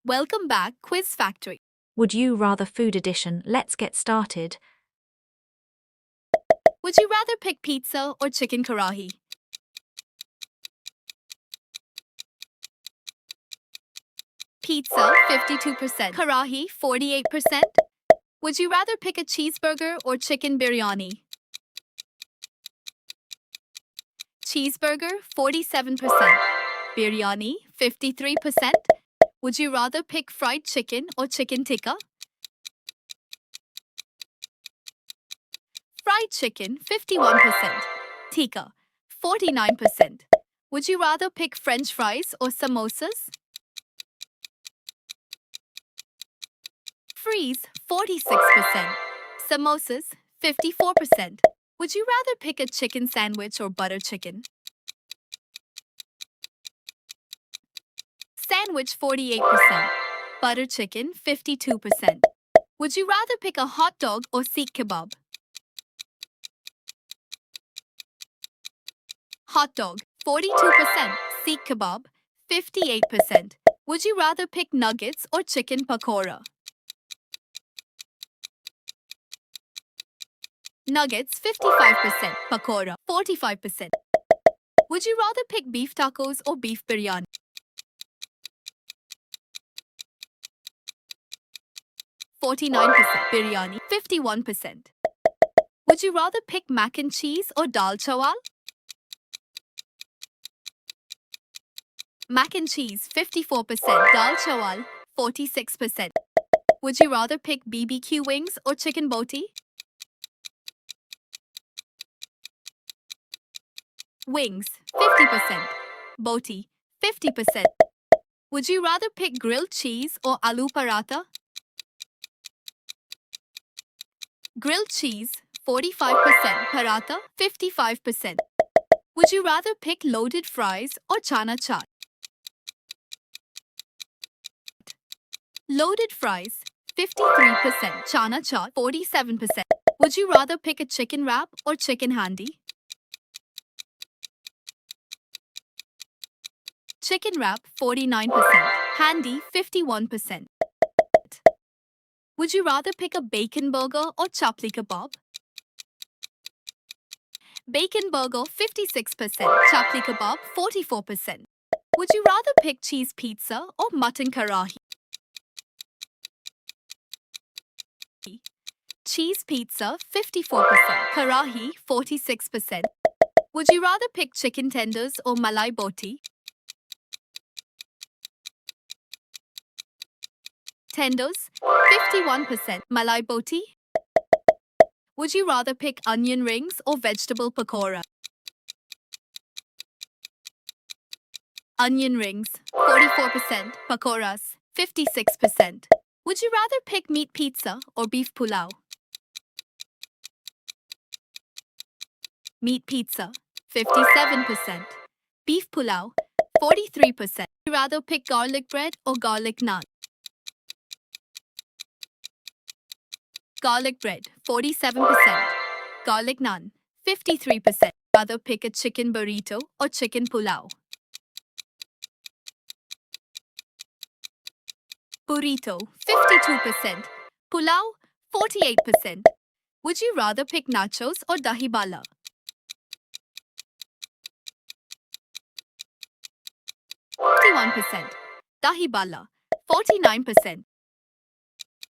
Welcome back, Quiz Factory. Would you rather food edition? Let's get started. Would you rather pick pizza or chicken karahi? Pizza, 52%. Karahi, 48%. Would you rather pick a cheeseburger or chicken biryani? Cheeseburger, 47%. Biryani, 53%. Would you rather pick fried chicken or chicken tikka? Fried chicken, 51%. Tikka, 49%. Would you rather pick French fries or samosas? Fries, 46%. Samosas, 54%. Would you rather pick a chicken sandwich or butter chicken? Sandwich, 48%. Butter chicken, 52%. Would you rather pick a hot dog or seekh kebab? Hot dog, 42%. Seekh kebab, 58%. Would you rather pick nuggets or chicken pakora? Nuggets, 55%. Pakora, 45%. Would you rather pick beef tacos or beef biryani? Biryani, 51%. Would you rather pick mac and cheese or dal chawal? Mac and cheese, 54%. Dal chawal, 46%. Would you rather pick BBQ wings or chicken boti? Wings, 50%. Boti, 50%. Would you rather pick grilled cheese or aloo paratha? Grilled cheese, 45%. Paratha, 55%. Would you rather pick loaded fries or chana chaat? Loaded fries, 53%. Chana chaat, 47%. Would you rather pick a chicken wrap or chicken handi? Chicken wrap, 49%. Handi, 51%. Would you rather pick a bacon burger or chapli kebab? Bacon burger, 56%. Chapli kebab, 44%. Would you rather pick cheese pizza or mutton karahi? Cheese pizza, 54%. Karahi, 46%. Would you rather pick chicken tenders or malai boti? Tenders, 51%. Malai boti? Would you rather pick onion rings or vegetable pakora? Onion rings, 44%. Pakoras, 56%. Would you rather pick meat pizza or beef pulao? Meat pizza, 57%. Beef pulao, 43%. Would you rather pick garlic bread or garlic naan? Garlic bread, 47%. Garlic naan, 53%. Rather pick a chicken burrito or chicken pulao? Burrito, 52%. Pulao, 48%. Would you rather pick nachos or dahi bala? Dahi bala, 49%.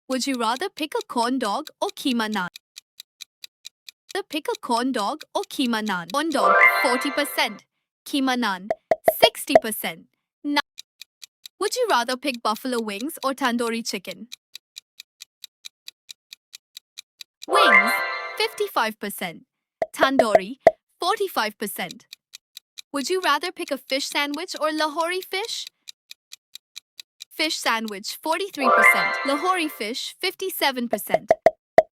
Would you rather pick a corn dog or keema naan? Pick a corn dog or keema naan? Corn dog, 40%. Keema naan, 60%. Would you rather pick buffalo wings or tandoori chicken? Wings, 55%. Tandoori, 45%. Would you rather pick a fish sandwich or Lahori fish? Fish sandwich, 43%. Lahori fish, 57%.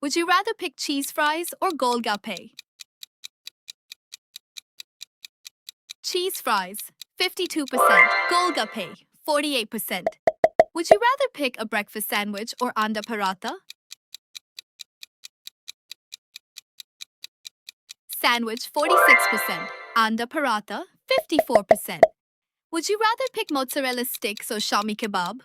Would you rather pick cheese fries or golgappe? Cheese fries, 52%. Golgappe, 48%. Would you rather pick a breakfast sandwich or anda paratha? Sandwich, 46%. Anda paratha, 54%. Would you rather pick mozzarella sticks or shami kebab?